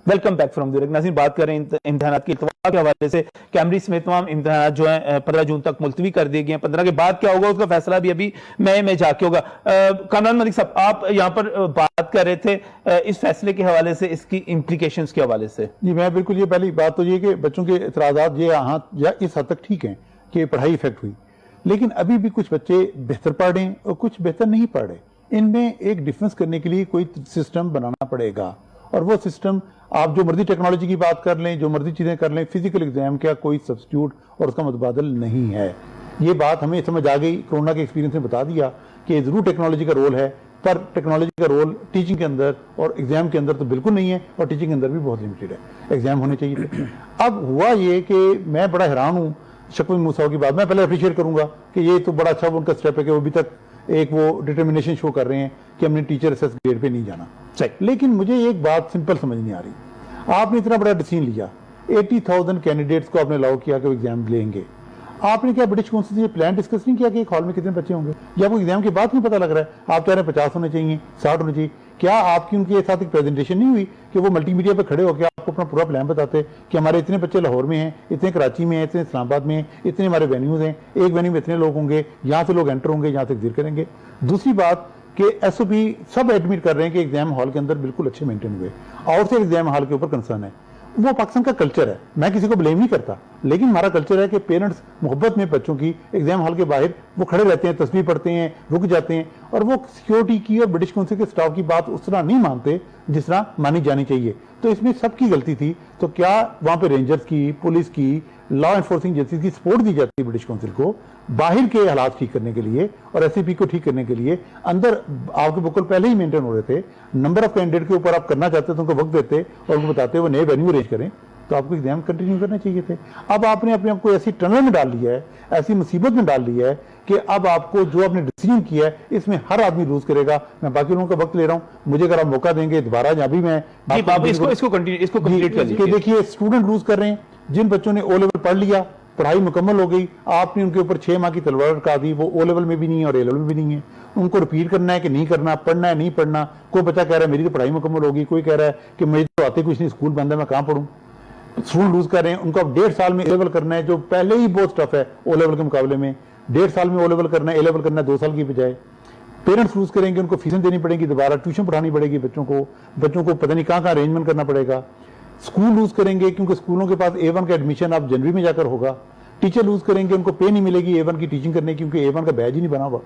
Welcome back from the नाज़रीन, बात करें इम्तिहान के इत्तफाक के हवाले से। कैमब्रिज समेत तमाम इम्तिहान जो है 15 जून तक मुलतवी कर दिए गए हैं। 15 के बाद क्या होगा उसका फैसला भी अभी मई में जाके होगा। कामरान मलिक साहब, आप यहाँ पर बात कर रहे थे इस फैसले के हवाले से, इसकी इम्प्लीकेशंस के हवाले से। जी, मैं बिल्कुल, ये पहली बात तो ये कि बच्चों के इतराज़ात ये यहाँ इस हद तक ठीक हैं कि पढ़ाई इफेक्ट हुई, लेकिन अभी भी कुछ बच्चे बेहतर पढ़ रहे हैं और कुछ बेहतर नहीं पढ़ रहे। इनमें एक डिफरेंस करने के लिए कोई सिस्टम बनाना पड़ेगा, और वो सिस्टम आप जो मर्जी टेक्नोलॉजी की बात कर लें, जो मर्जी चीज़ें कर लें, फिजिकल एग्जाम का कोई सब्स्टिट्यूट और उसका मुतबादल नहीं है। ये बात हमें समझ आ गई, कोरोना के एक्सपीरियंस ने बता दिया कि ज़रूर टेक्नोलॉजी का रोल है, पर टेक्नोलॉजी का रोल टीचिंग के अंदर और एग्जाम के अंदर तो बिल्कुल नहीं है, और टीचिंग के अंदर भी बहुत लिमिटेड है। एग्जाम होने चाहिए थे। अब हुआ ये कि मैं बड़ा हैरान हूँ शक्ल मूसा की बात, मैं पहले अप्रिशिएट करूंगा कि ये तो बड़ा अच्छा उनका स्टेप है कि वो अभी तक एक वो डिटर्मिनेशन शो कर रहे हैं कि हमने टीचर असेस ग्रेड पे नहीं जाना। लेकिन मुझे एक बात सिंपल समझ नहीं आ रही, आपने इतना बड़ा डिसीजन लिया, 80,000 कैंडिडेट्स को आपने अलाउ किया कि वो एग्जाम लेंगे। आपने क्या ब्रिटिश काउंसिल से प्लान डिस्कस नहीं किया कि एक हॉल में कितने बच्चे होंगे? या वो एग्जाम के बाद नहीं पता लग रहा है? आप कह रहे हैं 50 होने चाहिए, 60 होने चाहिए। क्या आपकी उनके साथ एक प्रेजेंटेशन नहीं हुई कि वो मल्टीमीडिया पर खड़े होकर आपको अपना पूरा प्लान बताते कि हमारे इतने बच्चे लाहौर में हैं, इतने कराची में हैं, इतने इस्लामाबाद में हैं, इतने हमारे वेन्यूज हैं, एक वेन्यू में इतने लोग होंगे, यहाँ से लोग एंटर होंगे, यहाँ से एग्जिट करेंगे। दूसरी बात कि एसओपी सब एडमिट कर रहे हैं कि एग्जाम हॉल के अंदर बिल्कुल अच्छे मेंटेन हुए, आउटसाइड एग्जाम हॉल के ऊपर कंसर्न है। वो पाकिस्तान का कल्चर है, मैं किसी को ब्लेम नहीं करता, लेकिन हमारा कल्चर है कि पेरेंट्स मोहब्बत में बच्चों की एग्जाम हॉल के बाहर वो खड़े रहते हैं, तस्वीर पढ़ते हैं, रुक जाते हैं, और वो सिक्योरिटी की और ब्रिटिश काउंसिल के स्टाफ की बात उस तरह नहीं मानते जिस तरह मानी जानी चाहिए। तो इसमें सबकी गलती थी। तो क्या वहां पे रेंजर्स की, पुलिस की, लॉ एनफोर्सिंग एजेंसी की सपोर्ट दी जाती है ब्रिटिश काउंसिल को बाहर के हालात ठीक करने के लिए और एससीपी को ठीक करने के लिए? अंदर आपके बिल्कुल पहले ही मेंटेन हो रहे थे। नंबर ऑफ कैंडिडेट के ऊपर आप करना चाहते थे, उनको वक्त देते और उनको बताते वो नए वेन्यू अरेंज करें, तो आपको एग्जाम कंटिन्यू करना चाहिए थे। अब आपने अपने आप को ऐसी टनल में डाल लिया है, ऐसी मुसीबत में डाल लिया है कि अब आपको जो आपने डिसीजन किया है इसमें हर आदमी लूज करेगा। मैं बाकी लोगों का वक्त ले रहा हूं, मुझे अगर आप मौका देंगे दोबारा, जहां भी मैं इसको कंप्लीट कर लीजिए। देखिए, स्टूडेंट लूज कर रहे हैं। जिन बच्चों ने ओ लेवल पढ़ लिया, पढ़ाई मुकम्मल हो गई, आपने उनके ऊपर 6 माह की तलवार लटका दी, वो ओ लेवल में भी नहीं है और ए लेवल में भी नहीं है। उनको रिपीट करना है कि नहीं करना, पढ़ना है नहीं पढ़ना। कोई बच्चा कह रहा है मेरी तो पढ़ाई मुकम्मल होगी, कोई कह रहा है कि मुझे तो आते कुछ नहीं, स्कूल बंद है, मैं कहाँ पढ़ूं। स्टूडेंट लूज कर रहे हैं। उनको अब 1.5 साल में ए लेवल करना है, जो पहले ही बहुत टफ है ओ लेवल के मुकाबले में। 1.5 साल में ओ लेवल करना है, ए लेवल करना है 2 साल की बजाय। पेरेंट्स लूज करेंगे, उनको फीसें देनी पड़ेगी, दोबारा ट्यूशन पढ़ानी पड़ेगी बच्चों को पता नहीं कहाँ कहाँ अरेंजमेंट करना पड़ेगा। स्कूल लूज करेंगे क्योंकि स्कूलों के पास A1 का एडमिशन अब जनवरी में जाकर होगा। टीचर लूज करेंगे, उनको पे नहीं मिलेगी A1 की टीचिंग करने की, क्योंकि A1 का बैच ही नहीं बना हुआ।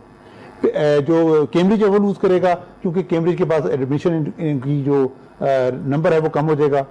जो कैम्ब्रिज है वो लूज करेगा क्योंकि कैम्ब्रिज के पास एडमिशन की जो नंबर है वो कम हो जाएगा।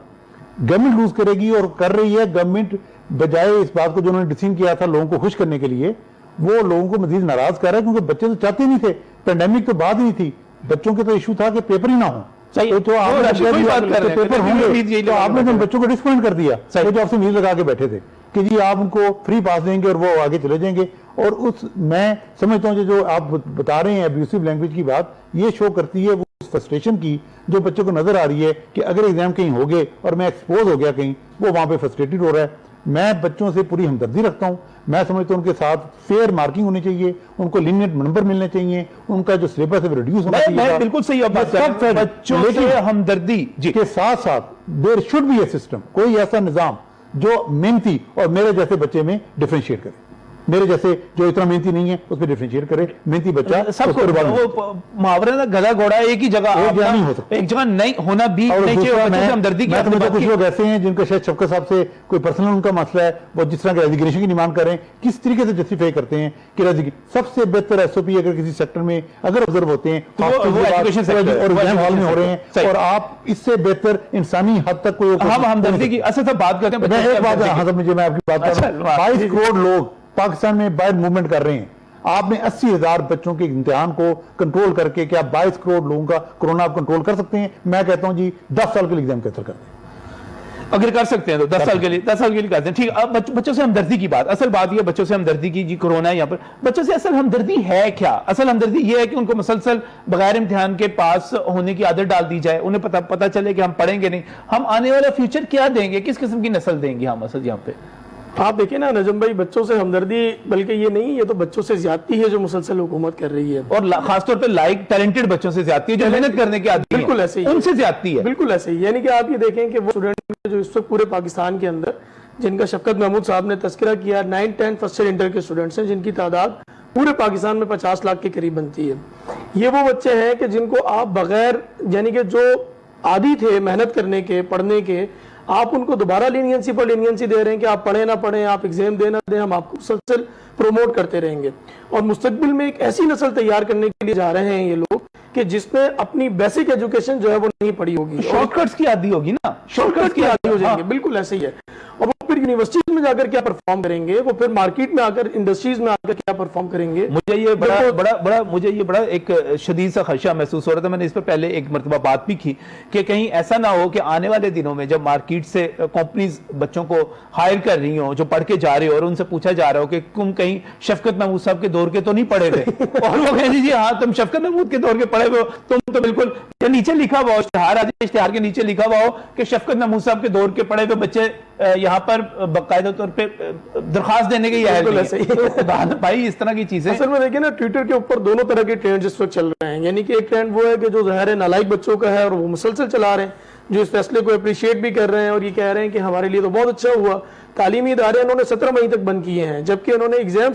गवर्नमेंट लूज करेगी, और कर रही है गवर्नमेंट, बजाय इस बात को जो उन्होंने डिसीजन किया था लोगों को खुश करने के लिए, वो लोगों को मजीद नाराज कर रहा है, क्योंकि बच्चे तो चाहते नहीं थे। पेंडेमिक तो बात ही नहीं थी, बच्चों के तो इशू था कि पेपर ही ना हो। तो पेपर होंगे, तो आपने तो बच्चों को डिस्पॉइंट कर दिया। जो आपसे उम्मीद लगा के बैठे थे कि जी आप उनको फ्री पास देंगे और वो आगे चले जाएंगे। और उस मैं समझता हूँ जो आप बता रहे हैं अब्यूसिव लैंग्वेज की बात, ये शो करती है वो फ्रस्ट्रेशन की जो बच्चों को नजर आ रही है कि अगर एग्जाम कहीं हो गए और मैं एक्सपोज हो गया कहीं, वो वहां पे फ्रस्ट्रेटेड हो रहा है। मैं बच्चों से पूरी हमदर्दी रखता हूं। मैं समझता हूं उनके साथ फेयर मार्किंग होनी चाहिए, उनको लीनियंट नंबर मिलने चाहिए, उनका जो सिलेबस है वो रिड्यूस होना चाहिए। बिल्कुल सही बात है, बच्चों से हमदर्दी के साथ साथ there should be a system, कोई ऐसा निजाम जो मेहनती और मेरे जैसे बच्चे में डिफरेंशिएट करे। मेरे जैसे जो इतना मेहनती नहीं है उसमें डिफरेंशिएट करे, मेहनती बच्चा सबको। मुहावरे ना गधा घोड़ा एक ही जगह नहीं हो सकता, एक जगह नहीं होना भी नहीं चाहिए। हमदर्दी की कुछ लोग ऐसे हैं जिनका शायद शफकत साहब से कोई पर्सनल उनका मसला है, वो जिस तरह के रेजिग्नेशन की डिमांड करें, किस तरीके से जस्टिफाई करते हैं कि सबसे बेहतर एसओपी अगर किसी सेक्टर में अगर ऑब्जर्व होते हैं और एग्जाम हॉल में हो रहे हैं, और आप इससे बेहतर इंसानी हद तक कोई हमदर्दी की असल से बात करते हैं। मैं एक बात, हाँ मुझे, मैं आपकी बात कर रहा हूँ, 22 करोड़ लोग पाकिस्तान में बाहर मूवमेंट कर रहे हैं। आपने 80,000 बच्चों के इम्तिहान को कंट्रोल करके क्या 22 करोड़ लोगों का कोरोना आप कंट्रोल कर सकते हैं? मैं कहता हूं जी 10 साल के लिए एग्जाम कैंसिल कर दें। अगर कर सकते हैं तो 10 साल के लिए करते हैं। ठीक। अब बच्चों से हमदर्दी की बात, असल बात यह बच्चों से हमदर्दी की, जी कोरोना है यहाँ पर, बच्चों से असल हमदर्दी है क्या? असल हमदर्दी यह है कि उनको मुसलसल बगैर इम्तिहान के पास होने की आदत डाल दी जाए। उन्हें पता चले कि हम पढ़ेंगे नहीं, हम आने वाला फ्यूचर क्या देंगे, किस किस्म की नस्ल देंगे हम असल यहाँ पे। आप देखिए ना नजम भाई, बच्चों से हमदर्दी बल्कि ये नहीं, ये तो बच्चों से ज्यादती है जो मुसलसल हुकूमत कर रही है। और खासतौर पे लाइक टैलेंटेड बच्चों से ज्यादती है, जो मेहनत करने के आदी हैं, बिल्कुल ऐसे ही है। उनसे ज्यादती है। बिल्कुल ऐसे ही, यानी कि आप ये देखें कि वो स्टूडेंट जो इस वक्त पूरे पाकिस्तान के अंदर, जिनका शफकत महमूद साहब ने तस्करा किया, 9, 10 फर्स्ट ईयर इंटर के स्टूडेंट्स हैं, जिनकी तादाद पूरे पाकिस्तान में 50 लाख के करीब बनती है। ये वो बच्चे हैं कि जिनको आप बगैर, यानी कि जो आदी थे मेहनत करने के, पढ़ने के, आप उनको दोबारा लीनियंसी पर लीनियंसी दे रहे हैं कि आप पढ़े ना पढ़ें, आप एग्जाम देना दें, हम आपको मुसलसल प्रमोट करते रहेंगे। और मुस्तकबिल में एक ऐसी नस्ल तैयार करने के लिए जा रहे हैं ये लोग कि जिसने अपनी बेसिक एजुकेशन जो है वो नहीं पढ़ी होगी, शॉर्टकट्स की आदी होगी ना, शॉर्टकट की आदी हो जाएंगे। बिल्कुल ऐसे ही है। और वो फिर यूनिवर्सिटीज में जाकर क्या परफॉर्म करेंगे, वो फिर मार्केट में आकर, इंडस्ट्रीज में आकर क्या परफॉर्म करेंगे। मुझे ये मुझे ये बड़ा एक शदीद सा खदशा महसूस हो रहा था। मैंने इस पर पहले एक मरतबा बात भी की कि कहीं ऐसा ना हो कि आने वाले दिनों में जब मार्केट से कंपनीज बच्चों को हायर कर रही हो, जो पढ़ के जा रहे हो, और उनसे पूछा जा रहा हो कि तुम कहीं शफकत महमूद साहब के दौर के तो नहीं पढ़े थे और वो कह दीजिए हाँ तुम शफकत महमूद के दौर के पढ़े हुए हो, तुम तो बिल्कुल, नीचे लिखा हुआ हो, इश्तिहार के नीचे लिखा हुआ हो कि शफकत महमूद साहब के दौर के पढ़े हुए बच्चे यहाँ पर बाकायदा तौर पे दरखास्त देने के भाई इस तरह की चीजें। असल में देखिए ना, ट्विटर के ऊपर दोनों तरह के ट्रेंड इस वक्त चल रहे हैं। यानी कि एक ट्रेंड वो है कि जो ज़ाहिर है नालायक बच्चों का है और वो मुसलसल चला रहे हैं, जो इस फैसले को अप्रिशिएट भी कर रहे हैं और ये कह रहे हैं कि हमारे लिए तो बहुत अच्छा हुआ। तालीमी इदारे उन्होंने 17 मई तक बंद किए हैं, जबकि उन्होंने एग्जाम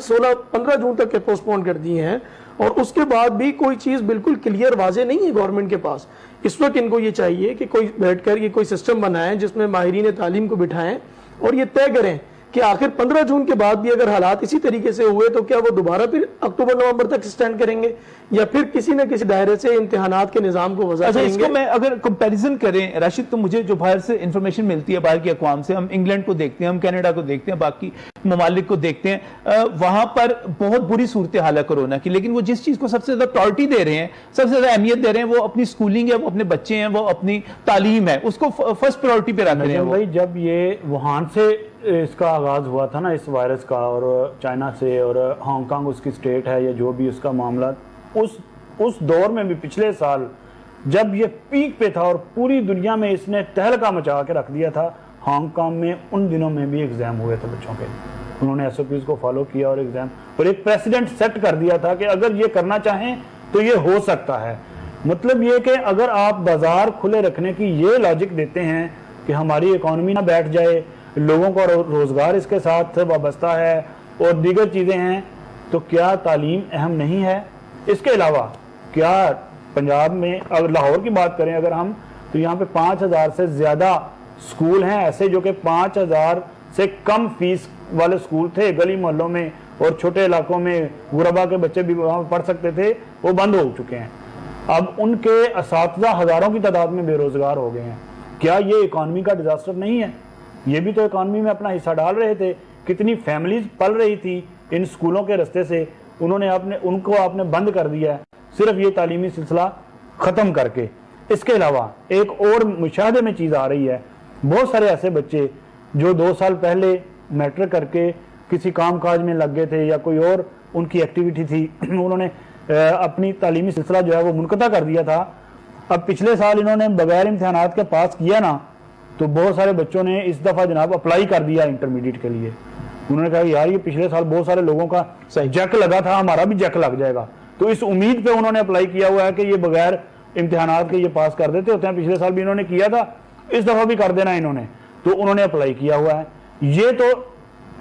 15 जून तक के पोस्टपोन कर दिए हैं, और उसके बाद भी कोई चीज बिल्कुल क्लियर वाजे नहीं है गवर्नमेंट के पास। इस वक्त इनको ये चाहिए कि कोई बैठकर ये कोई सिस्टम बनाएं जिसमें माहिरीन तालीम को बिठाएं और ये तय करें कि आखिर 15 जून के बाद भी अगर हालात इसी तरीके से हुए तो क्या वो दोबारा फिर अक्टूबर नवंबर तक स्टैंड करेंगे, या फिर किसी न किसी दायरे से इम्तिहानात के निजाम को वजह करेंगे। इसको मैं अगर कंपैरिजन करें राशिद, तो मुझे जो बाहर से इंफॉर्मेशन मिलती है, बाहर की अक़वाम से, हम इंग्लैंड को देखते हैं, हम कनाडा को देखते हैं, बाकी ममालिक को देखते हैं, वहां पर बहुत बुरी सूरत हाल है कोरोना की, लेकिन वो जिस चीज को सबसे ज्यादा प्रायोरिटी दे रहे हैं, सबसे ज्यादा अहमियत दे रहे हैं, वो अपनी स्कूलिंग है, वो अपने बच्चे हैं, वो अपनी तालीम है, उसको फर्स्ट प्रायोरिटी पे रख रहे हैं। भाई जब ये वुहान से इसका आगाज हुआ था ना, इस वायरस का, और चाइना से, और हांगकांग उसकी स्टेट है या जो भी उसका मामला, उस दौर में भी पिछले साल जब ये पीक पे था और पूरी दुनिया में इसने तहलका मचा के रख दिया था, हांगकांग में उन दिनों में भी एग्जाम हुए थे बच्चों के। उन्होंने एसओपीज को फॉलो किया और एग्जाम, और एक प्रेसिडेंट सेट कर दिया था कि अगर ये करना चाहें तो ये हो सकता है। मतलब ये कि अगर आप बाजार खुले रखने की ये लॉजिक देते हैं कि हमारी इकॉनमी ना बैठ जाए, लोगों का रोजगार इसके साथ वाबस्ता है और दीगर चीजें हैं, तो क्या तालीम अहम नहीं है? इसके अलावा क्या पंजाब में, अगर लाहौर की बात करें अगर हम, तो यहाँ पे 5000 से ज्यादा स्कूल हैं ऐसे जो कि 5000 से कम फीस वाले स्कूल थे गली मोहल्लों में, और छोटे इलाकों में गुरबा के बच्चे भी वहां पढ़ सकते थे, वो बंद हो चुके हैं। अब उनके असातिज़ा हजारों की तादाद में बेरोजगार हो गए हैं। क्या ये इकॉनमी का डिजास्टर नहीं है? ये भी तो इकॉनमी में अपना हिस्सा डाल रहे थे। कितनी फैमिलीज पल रही थी इन स्कूलों के रास्ते से, उनको आपने बंद कर दिया है, सिर्फ ये तालीमी सिलसिला ख़त्म करके। इसके अलावा एक और मुशाहदे में चीज़ आ रही है, बहुत सारे ऐसे बच्चे जो 2 साल पहले मैट्रिक करके किसी काम काज में लग गए थे या कोई और उनकी एक्टिविटी थी, उन्होंने अपनी तालीमी सिलसिला जो है वो मुनक़ता कर दिया था। अब पिछले साल इन्होंने बगैर इम्तिहानात के पास किया ना, तो बहुत सारे बच्चों ने इस दफ़ा जनाब अप्लाई कर दिया इंटरमीडिएट के लिए। उन्होंने कहा यार ये पिछले साल बहुत सारे लोगों का जैक लगा था, हमारा भी जैक लग जाएगा, तो इस उम्मीद पे उन्होंने अप्लाई किया हुआ है कि ये बगैर इम्तिहानात के ये पास कर देते होते हैं। पिछले साल भी इन्होंने किया था, इस दफ़ा भी कर देना इन्होंने, तो उन्होंने अप्लाई किया हुआ है। ये तो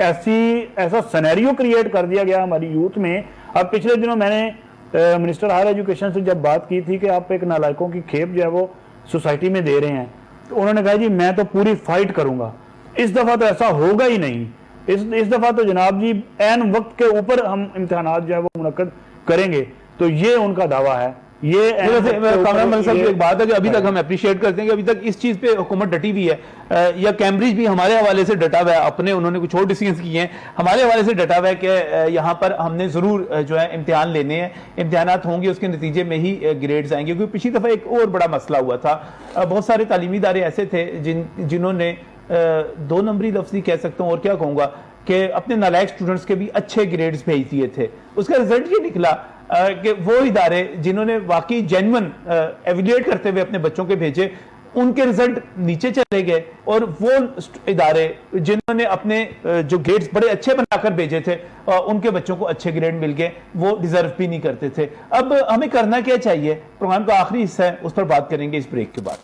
ऐसा सिनेरियो क्रिएट कर दिया गया हमारी यूथ में। अब पिछले दिनों मैंने मिनिस्टर हायर एजुकेशन से जब बात की थी कि आप एक नालायकों की खेप जो है वो सोसाइटी में दे रहे हैं, तो उन्होंने कहा जी मैं तो पूरी फाइट करूंगा। इस दफ़ा तो ऐसा होगा ही नहीं। इस दफ़ा तो जनाब जी ऐन वक्त के ऊपर हम इम्तिहानात जो है वो मुनक्कद करेंगे, तो ये उनका दावा है। ये कामरान मलिक साहब की एक बात है कि अभी तक हम अप्रिशिएट करते हैं कि अभी तक इस चीज पे हुकूमत डटी हुई है, या कैम्ब्रिज भी हमारे हवाले से डटा हुआ है, अपने उन्होंने कुछ और डिसीजंस किए हैं, हमारे हवाले से डटा हुआ है कि यहाँ पर हमने जरूर जो है इम्तिहान लेने हैं, इम्तिहानात होंगे, उसके नतीजे में ही ग्रेड्स आएंगे। क्योंकि पिछली दफा एक और बड़ा मसला हुआ था, बहुत सारे तालीमी इदारे ऐसे थे जिन्होंने 2 नंबरी लफ्जी कह सकता हूँ और क्या कहूँगा कि अपने नालायक स्टूडेंट्स के भी अच्छे ग्रेड्स भेज दिए थे। उसका रिजल्ट ये निकला कि वो इदारे जिन्होंने वाकई जेन्युइन एवेल्यूएट करते हुए अपने बच्चों के भेजे, उनके रिजल्ट नीचे चले गए और वो इदारे जिन्होंने अपने जो ग्रेड्स बड़े अच्छे बनाकर भेजे थे उनके बच्चों को अच्छे ग्रेड मिल गए, वो डिजर्व भी नहीं करते थे। अब हमें करना क्या चाहिए? प्रोग्राम का आखिरी हिस्सा है, उस पर बात करेंगे इस ब्रेक के बाद।